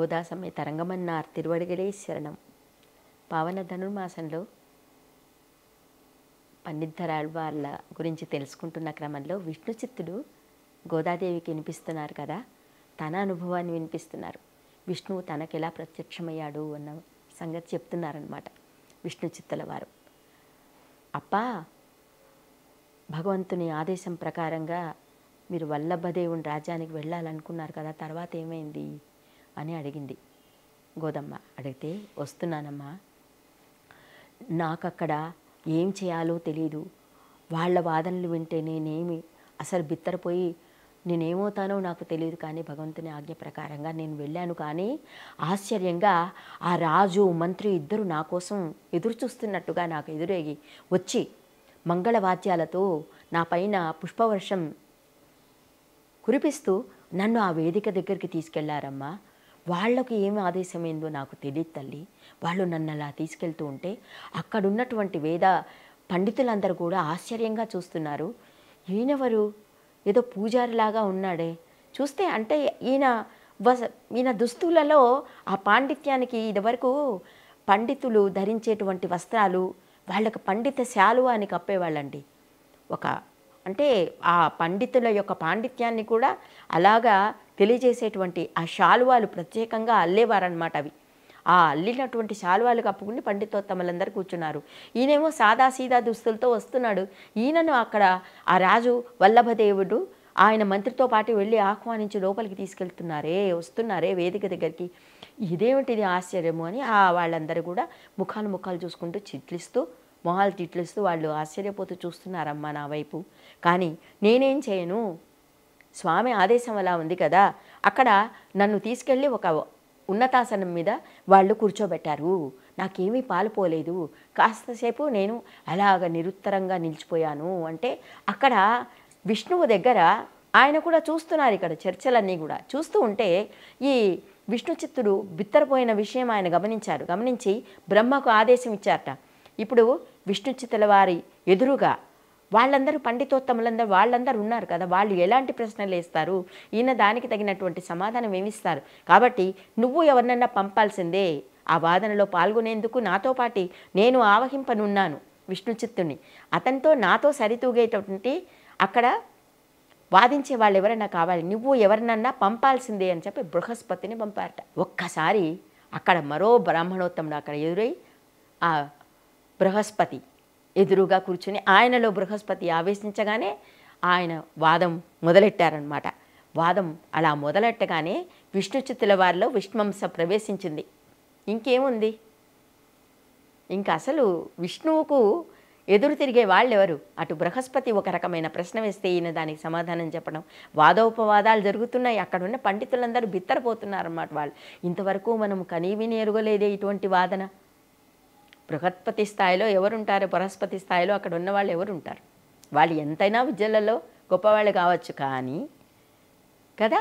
గోదా సమేత రంగమన్నార్ తిరువడిగలే శరణం. పావన ధనుర్మాసంలో పండితరాళ్వార్ల గురించి తెలుసుకుంటున్న క్రమంలో విష్ణు చిత్తుడు గోదాదేవికి వినిపిస్తున్నారు కదా, తన అనుభవాన్ని వినిపిస్తున్నారు. విష్ణువు తనకు ఎలా ప్రత్యక్షమయ్యాడు అన్న సంగతి చెప్తున్నారనమాట విష్ణు చిత్తుల వారు. అప్పా, భగవంతుని ఆదేశం ప్రకారంగా మీరు వల్లభదేవుని రాజ్యానికి వెళ్ళాలనుకున్నారు కదా, తర్వాత ఏమైంది అని అడిగింది గోదమ్మ. అడిగితే, వస్తున్నానమ్మా, నాకు అక్కడ ఏం చేయాలో తెలీదు, వాళ్ళ వాదనలు వింటే నేనేమి అసలు బిత్తరపోయి నేనేమవుతానో నాకు తెలియదు, కానీ భగవంతుని ఆజ్ఞ ప్రకారంగా నేను వెళ్ళాను. కానీ ఆశ్చర్యంగా ఆ రాజు మంత్రి ఇద్దరు నా కోసం ఎదురు చూస్తున్నట్టుగా నాకు ఎదురేగి వచ్చి మంగళవాద్యాలతో నా పైన పుష్పవర్షం కురిపిస్తూ నన్ను ఆ వేదిక దగ్గరికి తీసుకెళ్లారమ్మా. వాళ్లకు ఏమి ఆదేశమైందో నాకు తెలియదు తల్లి. వాళ్ళు నన్ను అలా తీసుకెళ్తూ ఉంటే అక్కడున్నటువంటి వేద పండితులందరూ కూడా ఆశ్చర్యంగా చూస్తున్నారు. ఈయనెవరు, ఏదో పూజారిలాగా ఉన్నాడే, చూస్తే అంటే ఈయన దుస్తులలో ఆ పాండిత్యానికి ఇదివరకు పండితులు ధరించేటువంటి వస్త్రాలు వాళ్ళకు పండిత శాలువ అని కప్పేవాళ్ళండి. అంటే ఆ పండితుల యొక్క పాండిత్యాన్ని కూడా అలాగా తెలియజేసేటువంటి ఆ శాలువాలు ప్రత్యేకంగా అల్లేవారనమాట. అవి ఆ అల్లినటువంటి శాలువాలు కప్పుకుని పండితోత్తములందరూ కూర్చున్నారు. ఈయనేమో సాదాసీదా దుస్తులతో వస్తున్నాడు. ఈయనను అక్కడ ఆ రాజు వల్లభదేవుడు ఆయన మంత్రితో పాటు వెళ్ళి ఆహ్వానించి లోపలికి వస్తున్నారే వేదిక దగ్గరికి. ఇదేమిటిది ఆశ్చర్యము అని వాళ్ళందరూ కూడా ముఖాలు చూసుకుంటూ మొహాలు తిట్లిస్తూ వాళ్ళు ఆశ్చర్యపోతూ చూస్తున్నారమ్మా నా వైపు. కానీ నేనేం చేయను, స్వామి ఆదేశం అలా ఉంది కదా. అక్కడ నన్ను తీసుకెళ్ళి ఒక ఉన్నతాసనం మీద వాళ్ళు కూర్చోబెట్టారు. నాకేమీ పాలుపోలేదు. కాస్తసేపు నేను అలాగ నిరుత్తరంగా నిలిచిపోయాను. అంటే అక్కడ విష్ణువు దగ్గర ఆయన కూడా చూస్తున్నారు. ఇక్కడ చర్చలన్నీ కూడా చూస్తూ ఉంటే ఈ విష్ణు చిత్తుడు బిత్తరపోయిన విషయం ఆయన గమనించి బ్రహ్మకు ఆదేశం ఇచ్చారట. ఇప్పుడు విష్ణు చిత్తుల వారి ఎదురుగా వాళ్ళందరూ పండితోత్తములందరూ వాళ్ళందరూ ఉన్నారు కదా, వాళ్ళు ఎలాంటి ప్రశ్నలు వేస్తారు, ఈయన దానికి తగినటువంటి సమాధానం ఏమిస్తారు. కాబట్టి నువ్వు ఎవరినన్నా పంపాల్సిందే ఆ వాదనలో పాల్గొనేందుకు. నాతో పాటు నేను ఆవహింపనున్నాను విష్ణు చిత్తుని. అతనితో నాతో సరితూగేటటువంటి అక్కడ వాదించే వాళ్ళు ఎవరైనా కావాలి, నువ్వు ఎవరినన్నా పంపాల్సిందే అని చెప్పి బృహస్పతిని పంపారట. ఒక్కసారి అక్కడ మరో బ్రాహ్మణోత్తముడు అక్కడ ఎదురై ఆ బృహస్పతి ఎదురుగా కూర్చుని ఆయనలో బృహస్పతి ఆవేశించగానే ఆయన వాదం మొదలెట్టారనమాట. వాదం అలా మొదలెట్టగానే విష్ణు చిత్తుల వారిలో విష్ణువంశ ప్రవేశించింది. ఇంకేముంది, ఇంకా అసలు విష్ణువుకు ఎదురు తిరిగే వాళ్ళు ఎవరు? అటు బృహస్పతి ఒక రకమైన ప్రశ్న వేస్తే ఈయన దానికి సమాధానం చెప్పడం, వాదోపవాదాలు జరుగుతున్నాయి. అక్కడున్న పండితులందరూ బిత్తరపోతున్నారన్నమాట. వాళ్ళు ఇంతవరకు మనం కనీవిని ఎరుగలేదే ఇటువంటి వాదన. బృహస్పతి స్థాయిలో ఎవరుంటారు, బృహస్పతి స్థాయిలో అక్కడ ఉన్న వాళ్ళు ఎవరుంటారు? వాళ్ళు ఎంతైనా విద్యలలో గొప్పవాళ్ళు కావచ్చు, కానీ కదా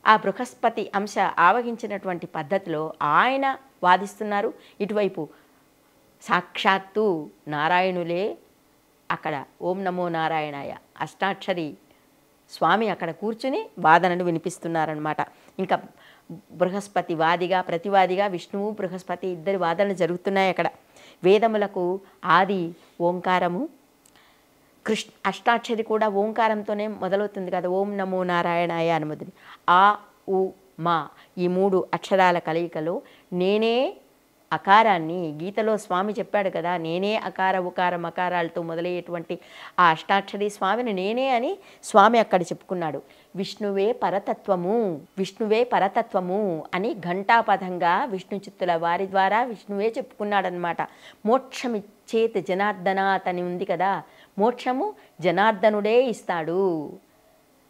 ఆ బృహస్పతి అంశ ఆవహించినటువంటి పద్ధతిలో ఆయన వాదిస్తున్నారు. ఇటువైపు సాక్షాత్తు నారాయణులే అక్కడ ఓం నమో నారాయణాయ అష్టాక్షరి స్వామి అక్కడ కూర్చుని వాదనలు వినిపిస్తున్నారనమాట. ఇంకా బృహస్పతి వాదిగా ప్రతివాదిగా విష్ణువు బృహస్పతి ఇద్దరి వాదనలు జరుగుతున్నాయి అక్కడ. వేదములకు ఆది ఓంకారము, అష్టాక్షరి కూడా ఓంకారంతోనే మొదలవుతుంది కదా, ఓం నమో నారాయణాయ అని మొదలు. ఆ ఉ మా ఈ 3 అక్షరాల కలయికలో నేనే అకారాన్ని, గీతలో స్వామి చెప్పాడు కదా, నేనే అకార ఉకార మకారాలతో మొదలయ్యేటువంటి ఆ అష్టాక్షరి స్వామిని నేనే అని స్వామి అక్కడ చెప్పుకున్నాడు. విష్ణువే పరతత్వము అని ఘంటాపథంగా విష్ణు చిత్తుల వారి ద్వారా విష్ణువే చెప్పుకున్నాడనమాట. మోక్షమిచ్చేత్ జనార్దనాత్ అని ఉంది కదా, మోక్షము జనార్దనుడే ఇస్తాడు.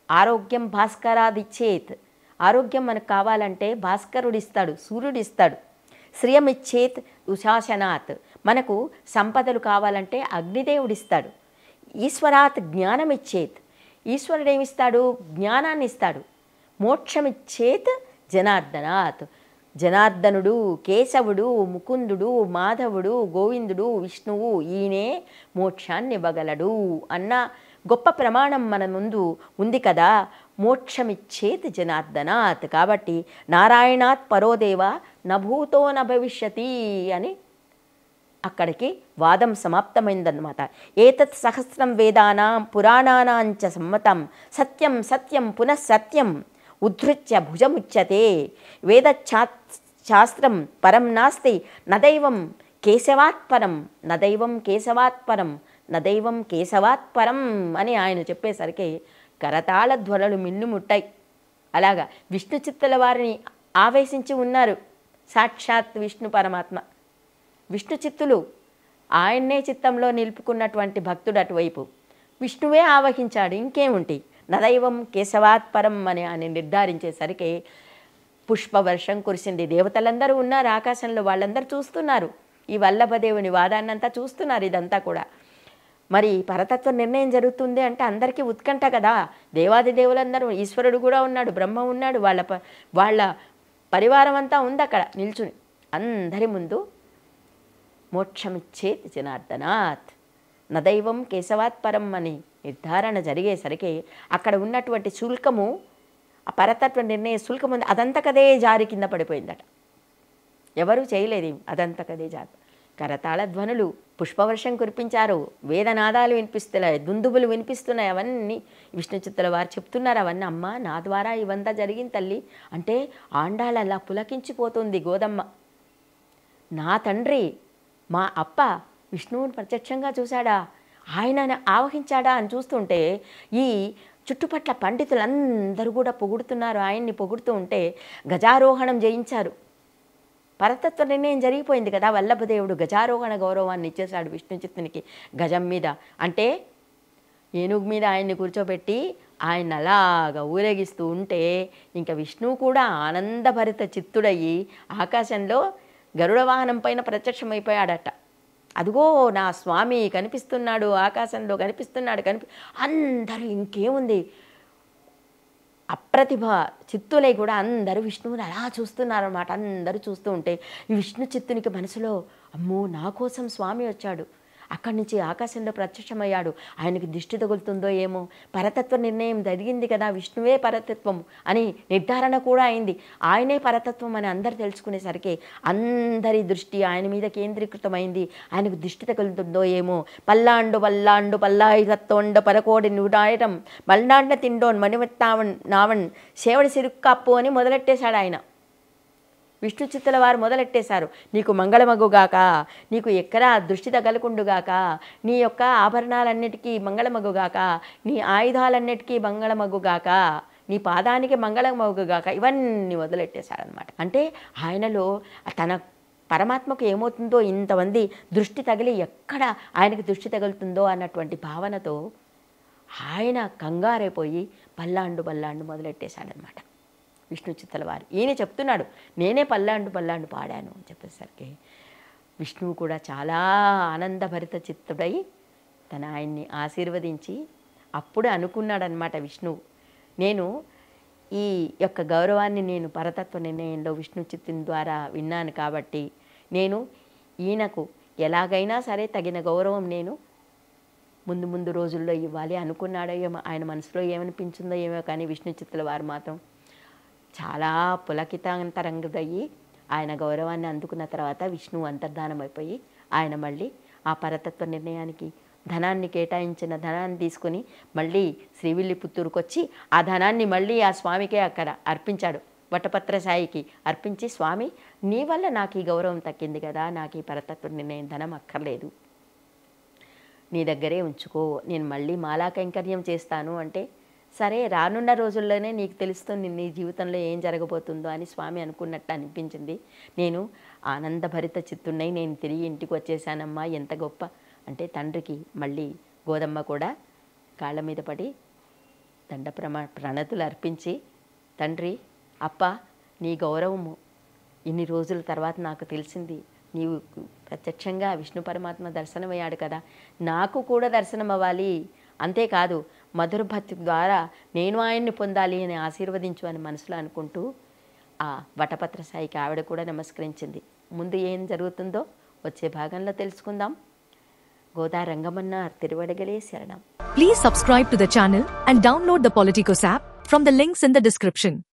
ఆరోగ్యం భాస్కరాదిచ్చేత్, ఆరోగ్యం మనకు కావాలంటే భాస్కరుడిస్తాడు, సూర్యుడిస్తాడు. శ్రియమిచ్చేత్ ఉశాసనాత్, మనకు సంపదలు కావాలంటే అగ్నిదేవుడిస్తాడు. ఈశ్వరాత్ జ్ఞానమిచ్చేత్, ఈశ్వరుడేమిస్తాడు, జ్ఞానాన్ని ఇస్తాడు. మోక్షమిచ్చేత్ జనార్దనాత్, జనార్దనుడు, కేశవుడు, ముకుందుడు, మాధవుడు, గోవిందుడు, విష్ణువు ఈయనే మోక్షాన్ని ఇవ్వగలడు అన్న గొప్ప ప్రమాణం మన ముందు ఉంది కదా. మోక్షమిచ్చేతి జనార్దనాత్. కాబట్టి నారాయణాత్ పరోదేవ నభూతో నభవిష్యతి అని అక్కడికి వాదం సమాప్తమైందన్నమాట. ఏతత్ సహస్రం వేదానాం పురాణానాంచ సమ్మతం సత్యం సత్యం పునః సత్యం ఉద్ధృత్య భుజముచ్యతే. వేదశాస్త్రం పరం నాస్తి నదైవం కేశవాత్పరం నదైవం కేశవాత్పరం నదైవం కేశవాత్పరం అని ఆయన చెప్పేసరికి కరతాళ ధ్వనులు మిన్నుముట్టాయి. అలాగా విష్ణు చిత్తుల వారిని ఆవేశించి ఉన్నారు సాక్షాత్ విష్ణు పరమాత్మ. విష్ణు చిత్తులు ఆయన్నే చిత్తంలో నిలుపుకున్నటువంటి భక్తుడు అటువైపు విష్ణువే ఆవహించాడు. ఇంకేముంటి నదైవం కేశవాత్పరం అని ఆయన నిర్ధారించేసరికి పుష్పవర్షం కురిసింది. దేవతలందరూ ఉన్నారు ఆకాశంలో, వాళ్ళందరూ చూస్తున్నారు. ఈ వల్లభదేవుని వాదాన్నంతా చూస్తున్నారు. ఇదంతా కూడా మరి పరతత్వ నిర్ణయం జరుగుతుంది అంటే అందరికీ ఉత్కంఠ కదా. దేవాది దేవులందరూ, ఈశ్వరుడు కూడా ఉన్నాడు, బ్రహ్మ ఉన్నాడు, వాళ్ళ పరివారం అంతా ఉంది అక్కడ నిల్చుని. అందరి ముందు మోక్షమిచ్చేతి జనార్దనాత్ నదైవం కేశవాత్పరం అని నిర్ధారణ జరిగేసరికి అక్కడ ఉన్నటువంటి శుల్కము, ఆ పరతత్వ నిర్ణయ శుల్కం ఉంది, అదంతకదే జారి కింద పడిపోయిందట. ఎవరూ చేయలేదు, అదంతకదే జారి. కరతాళ ధ్వనులు, పుష్పవర్షం కురిపించారు, వేదనాదాలు వినిపిస్తున్నాయి, దుందుబులు వినిపిస్తున్నాయి. అవన్నీ విష్ణు చిత్తుల వారు చెప్తున్నారు. అవన్నీ అమ్మ నా ద్వారా ఇవంతా జరిగింది తల్లి అంటే ఆండాళ అలా పులకించిపోతుంది. గోదమ్మ నా తండ్రి మా అప్ప విష్ణువుని ప్రత్యక్షంగా చూశాడా, ఆయనని ఆవహించాడా అని చూస్తుంటే ఈ చుట్టుపట్ల పండితులందరూ కూడా పొగుడుతున్నారు. ఆయన్ని పొగుడుతూ ఉంటే గజారోహణం చేయించారు. పరతత్వ నిర్ణయం జరిగిపోయింది కదా. వల్లభదేవుడు గజారోహణ గౌరవాన్ని ఇచ్చేశాడు విష్ణు చిత్తునికి. గజం మీద అంటే ఏనుగు మీద ఆయన్ని కూర్చోబెట్టి ఆయన అలాగా ఊరేగిస్తూ ఉంటే ఇంకా విష్ణువు కూడా ఆనందభరిత చిత్తుడయ్యి ఆకాశంలో గరుడ వాహనం పైన ప్రత్యక్షమైపోయాడట. అదిగో నా స్వామి కనిపిస్తున్నాడు, ఆకాశంలో కనిపిస్తున్నాడు. అందరూ ఇంకేముంది అప్రతిభ చిత్తులై కూడా అందరూ విష్ణువుని అలా చూస్తున్నారన్నమాట. అందరూ చూస్తూ ఉంటే ఈ విష్ణు చిత్తునికి మనసులో అమ్మో నా కోసం స్వామి వచ్చాడు, అక్కడి నుంచి ఆకాశంలో ప్రత్యక్షమయ్యాడు, ఆయనకి దిష్టి తగులుతుందో ఏమో, పరతత్వ నిర్ణయం జరిగింది కదా, విష్ణువే పరతత్వం అని నిర్ధారణ కూడా అయింది, ఆయనే పరతత్వం అని అందరు తెలుసుకునేసరికి అందరి దృష్టి ఆయన మీద కేంద్రీకృతమైంది. ఆయనకు దిష్టి తగులుతుందో ఏమో. పల్లాండు పల్లాండు పల్లాయి తత్తోండ పరకోడి నూడాయటం మల్నాండ తిండోన్ మణివత్తావన్ నావన్ శేవడి సిరుక్కాప్పు అని మొదలెట్టేశాడు ఆయన. విష్ణు చిత్తుల వారు మొదలెట్టేశారు. నీకు మంగళమగుగాక, నీకు ఎక్కడా దృష్టి తగలకుండుగాక, నీ యొక్క ఆభరణాలన్నిటికీ మంగళమగుగాక, నీ ఆయుధాలన్నిటికీ మంగళమగుగాక, నీ పాదానికి మంగళమగుగాక, ఇవన్నీ మొదలెట్టేశాడనమాట. అంటే ఆయనలో తన పరమాత్మకు ఏమవుతుందో, ఇంతమంది దృష్టి తగిలి ఎక్కడ ఆయనకి దృష్టి తగులుతుందో అన్నటువంటి భావనతో ఆయన కంగారైపోయి పల్లాండు పల్లాండు మొదలెట్టేశాడనమాట విష్ణు చిత్తుల వారు. ఈయన చెప్తున్నాడు నేనే పల్లాండు పల్లాండు పాడాను అని చెప్పేసరికి విష్ణువు కూడా చాలా ఆనందభరిత చిత్తుడై తన ఆయన్ని ఆశీర్వదించి అప్పుడు అనుకున్నాడనమాట విష్ణువు, నేను ఈ యొక్క గౌరవాన్ని నేను పరతత్వ నిర్ణయంలో విష్ణు చిత్తుని ద్వారా విన్నాను కాబట్టి నేను ఈయనకు ఎలాగైనా సరే తగిన గౌరవం నేను ముందు ముందు రోజుల్లో ఇవ్వాలి అనుకున్నాడో ఏమో, ఆయన మనసులో ఏమనిపించిందో ఏమో, కానీ విష్ణు చిత్తుల వారు మాత్రం చాలా పులకితాంతరంగుడయ్యి ఆయన గౌరవాన్ని అందుకున్న తర్వాత విష్ణువు అంతర్ధానం అయిపోయి ఆయన మళ్ళీ ఆ పరతత్వ నిర్ణయానికి ధనాన్ని కేటాయించిన ధనాన్ని తీసుకుని మళ్ళీ శ్రీవిల్లిపుత్తూరుకు వచ్చి ఆ ధనాన్ని మళ్ళీ ఆ స్వామికే అక్కడ అర్పించాడు. వటపత్ర సాయికి అర్పించి, స్వామి నీ వల్ల నాకు ఈ గౌరవం తక్కింది కదా, నాకు ఈ పరతత్వ నిర్ణయం ధనం అక్కర్లేదు, నీ దగ్గరే ఉంచుకో, నేను మళ్ళీ మాలా కైంకర్యం చేస్తాను అంటే, సరే రానున్న రోజుల్లోనే నీకు తెలుస్తుంది నీ జీవితంలో ఏం జరగబోతుందో అని స్వామి అనుకున్నట్టు అనిపించింది. నేను ఆనందభరిత చిత్తున్నై నేను తిరిగి ఇంటికి వచ్చేసానమ్మా, ఎంత గొప్ప అంటే తండ్రికి మళ్ళీ గోదమ్మ కూడా కాళ్ళ మీద పడి దండ ప్రణతులు అర్పించి, తండ్రి అప్ప నీ గౌరవము ఇన్ని రోజుల తర్వాత నాకు తెలిసింది, నీవు ప్రత్యక్షంగా విష్ణు పరమాత్మ దర్శనమయ్యాడు కదా, నాకు కూడా దర్శనం అవ్వాలి, అంతేకాదు మధుర భక్తి ద్వారా నేను ఆయన్ని పొందాలి అని ఆశీర్వదించు అని మనసులో అనుకుంటూ ఆ వటపత్ర సాయికి ఆవిడ కూడా నమస్కరించింది. ముందు ఏం జరుగుతుందో వచ్చే భాగంలో తెలుసుకుందాం. గోదా రంగమన్న తిరువడగలే శరణం. Please subscribe to the channel and download the Politicos app from the links in the description.